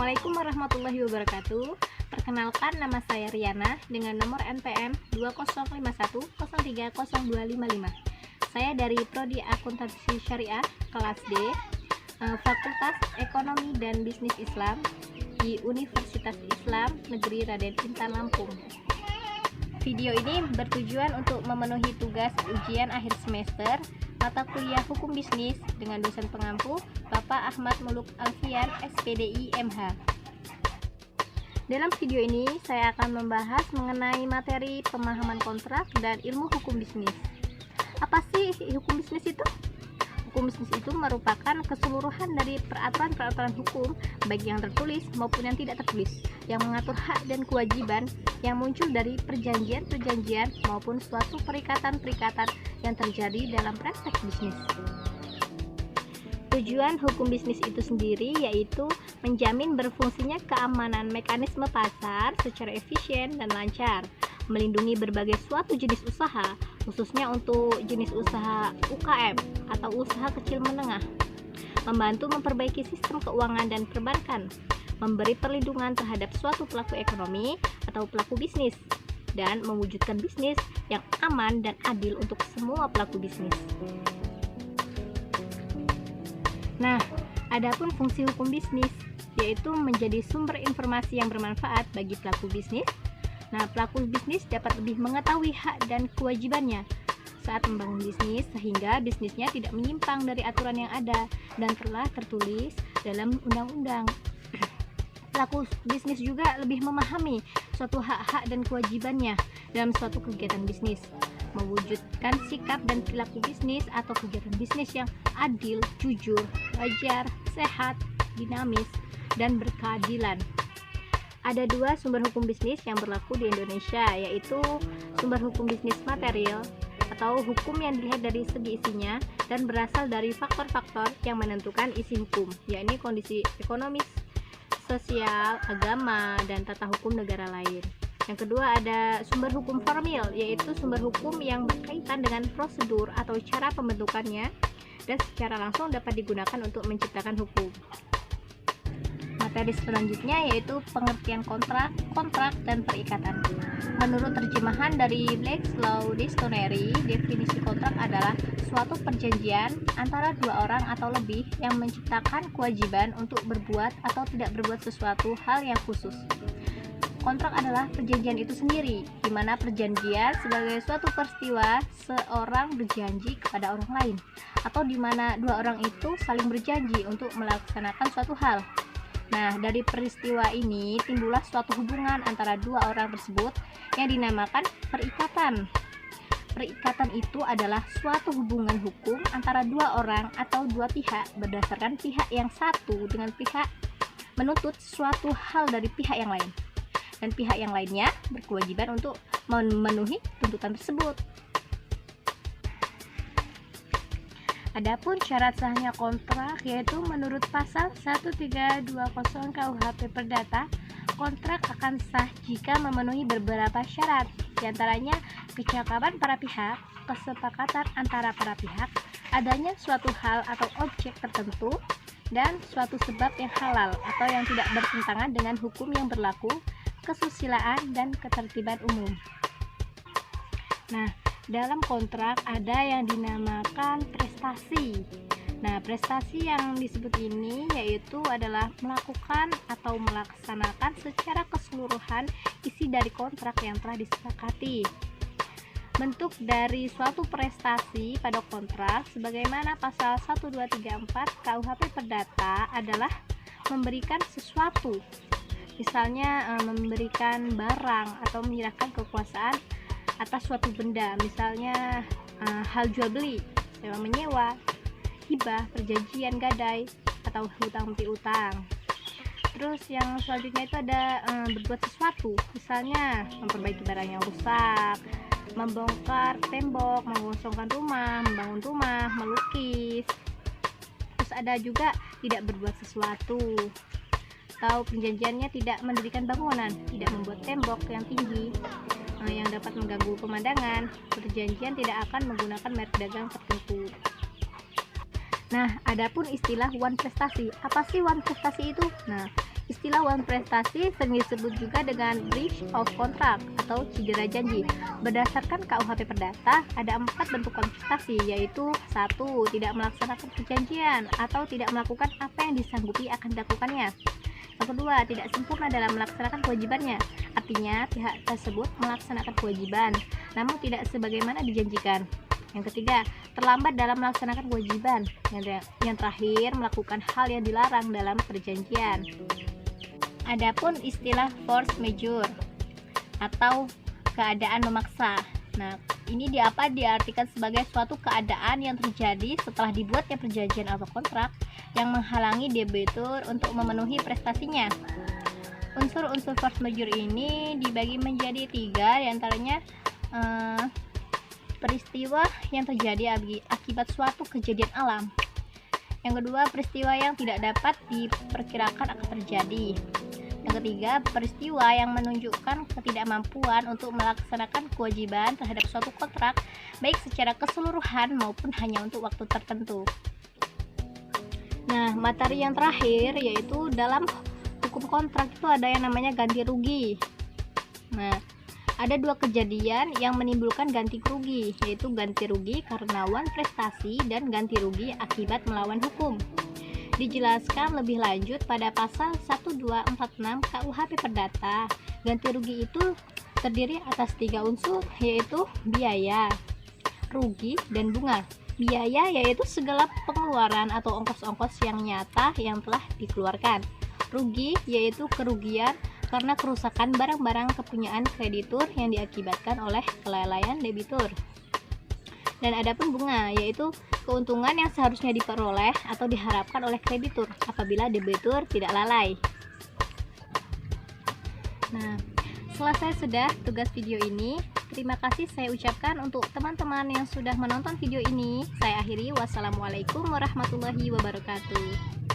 Assalamualaikum warahmatullahi wabarakatuh. Perkenalkan, nama saya Riana dengan nomor NPM 2051030255. Saya dari Prodi Akuntansi Syariah kelas D, Fakultas Ekonomi dan Bisnis Islam di Universitas Islam Negeri Raden Intan Lampung. Video ini bertujuan untuk memenuhi tugas ujian akhir semester mata kuliah Hukum Bisnis dengan dosen pengampu Bapak Ahmad Muluk Alfian, SPDI MH. Dalam video ini saya akan membahas mengenai materi pemahaman kontrak dan ilmu hukum bisnis. Apa sih hukum bisnis itu? Hukum bisnis itu merupakan keseluruhan dari peraturan-peraturan hukum, baik yang tertulis maupun yang tidak tertulis, yang mengatur hak dan kewajiban yang muncul dari perjanjian-perjanjian maupun suatu perikatan-perikatan yang terjadi dalam praktek bisnis. Tujuan hukum bisnis itu sendiri yaitu menjamin berfungsinya keamanan mekanisme pasar secara efisien dan lancar, melindungi berbagai suatu jenis usaha, khususnya untuk jenis usaha UKM atau usaha kecil menengah, membantu memperbaiki sistem keuangan dan perbankan, memberi perlindungan terhadap suatu pelaku ekonomi atau pelaku bisnis, dan mewujudkan bisnis yang aman dan adil untuk semua pelaku bisnis. Nah, adapun fungsi hukum bisnis yaitu menjadi sumber informasi yang bermanfaat bagi pelaku bisnis. Nah, pelaku bisnis dapat lebih mengetahui hak dan kewajibannya saat membangun bisnis sehingga bisnisnya tidak menyimpang dari aturan yang ada dan telah tertulis dalam undang-undang. Pelaku bisnis juga lebih memahami suatu hak-hak dan kewajibannya dalam suatu kegiatan bisnis, mewujudkan sikap dan perilaku bisnis atau kegiatan bisnis yang adil, jujur, wajar, sehat, dinamis, dan berkeadilan. Ada dua sumber hukum bisnis yang berlaku di Indonesia, yaitu sumber hukum bisnis material atau hukum yang dilihat dari segi isinya dan berasal dari faktor-faktor yang menentukan isi hukum, yakni kondisi ekonomis, sosial, agama, dan tata hukum negara lain. Yang kedua ada sumber hukum formil, yaitu sumber hukum yang berkaitan dengan prosedur atau cara pembentukannya dan secara langsung dapat digunakan untuk menciptakan hukum. Materi selanjutnya yaitu pengertian kontrak, dan perikatan. Menurut terjemahan dari Black's Law Dictionary, definisi kontrak adalah suatu perjanjian antara dua orang atau lebih yang menciptakan kewajiban untuk berbuat atau tidak berbuat sesuatu hal yang khusus. Kontrak adalah perjanjian itu sendiri, di mana perjanjian sebagai suatu peristiwa seorang berjanji kepada orang lain, atau di mana dua orang itu saling berjanji untuk melaksanakan suatu hal. Nah, dari peristiwa ini timbullah suatu hubungan antara dua orang tersebut yang dinamakan perikatan. Perikatan itu adalah suatu hubungan hukum antara dua orang atau dua pihak berdasarkan pihak yang satu dengan pihak menuntut suatu hal dari pihak yang lain, dan pihak yang lainnya berkewajiban untuk memenuhi tuntutan tersebut. Adapun syarat sahnya kontrak yaitu menurut pasal 1320 KUHP Perdata, kontrak akan sah jika memenuhi beberapa syarat, diantaranya kecakapan para pihak, kesepakatan antara para pihak, adanya suatu hal atau objek tertentu, dan suatu sebab yang halal atau yang tidak bertentangan dengan hukum yang berlaku, kesusilaan, dan ketertiban umum. Nah, dalam kontrak ada yang dinamakan prestasi. Nah, prestasi yang disebut ini yaitu adalah melakukan atau melaksanakan secara keseluruhan isi dari kontrak yang telah disepakati. Bentuk dari suatu prestasi pada kontrak sebagaimana pasal 1234 KUHP Perdata adalah memberikan sesuatu. Misalnya memberikan barang atau menyerahkan kekuasaan atas suatu benda, misalnya hal jual beli, sewa menyewa, hibah, perjanjian gadai, atau hutang piutang. Terus yang selanjutnya itu ada berbuat sesuatu, misalnya memperbaiki barang yang rusak, membongkar tembok, mengosongkan rumah, membangun rumah, melukis. Terus ada juga tidak berbuat sesuatu, atau perjanjiannya tidak mendirikan bangunan, tidak membuat tembok yang tinggi yang dapat mengganggu pemandangan. Perjanjian tidak akan menggunakan merek dagang tertentu. Nah, adapun istilah wan prestasi. Apa sih wan prestasi itu? Nah, istilah wan prestasi sering disebut juga dengan breach of contract atau cedera janji. Berdasarkan KUHP Perdata, ada 4 bentuk wan prestasi, yaitu 1. Tidak melaksanakan perjanjian atau tidak melakukan apa yang disanggupi akan dilakukannya. Yang kedua, tidak sempurna dalam melaksanakan kewajibannya. Artinya, pihak tersebut melaksanakan kewajiban, namun tidak sebagaimana dijanjikan. Yang ketiga, terlambat dalam melaksanakan kewajiban. Yang terakhir, melakukan hal yang dilarang dalam perjanjian. Adapun istilah force majeure atau keadaan memaksa. Nah, ini diartikan sebagai suatu keadaan yang terjadi setelah dibuatnya perjanjian atau kontrak yang menghalangi debitur untuk memenuhi prestasinya. Unsur-unsur force majeure ini dibagi menjadi 3, diantaranya peristiwa yang terjadi akibat suatu kejadian alam. Yang kedua, peristiwa yang tidak dapat diperkirakan akan terjadi. Yang ketiga, peristiwa yang menunjukkan ketidakmampuan untuk melaksanakan kewajiban terhadap suatu kontrak, baik secara keseluruhan maupun hanya untuk waktu tertentu. Nah, materi yang terakhir yaitu dalam hukum kontrak itu ada yang namanya ganti rugi. Nah, ada 2 kejadian yang menimbulkan ganti rugi, yaitu ganti rugi karena wan prestasi dan ganti rugi akibat melawan hukum. Dijelaskan lebih lanjut pada pasal 1246 KUHP Perdata. Ganti rugi itu terdiri atas 3 unsur, yaitu biaya, rugi, dan bunga. Biaya yaitu segala pengeluaran atau ongkos-ongkos yang nyata yang telah dikeluarkan. Rugi yaitu kerugian karena kerusakan barang-barang kepunyaan kreditur yang diakibatkan oleh kelalaian debitur. Dan adapun bunga yaitu keuntungan yang seharusnya diperoleh atau diharapkan oleh kreditur apabila debitur tidak lalai. Nah, selesai sudah tugas video ini. Terima kasih saya ucapkan untuk teman-teman yang sudah menonton video ini. Saya akhiri. Wassalamualaikum warahmatullahi wabarakatuh.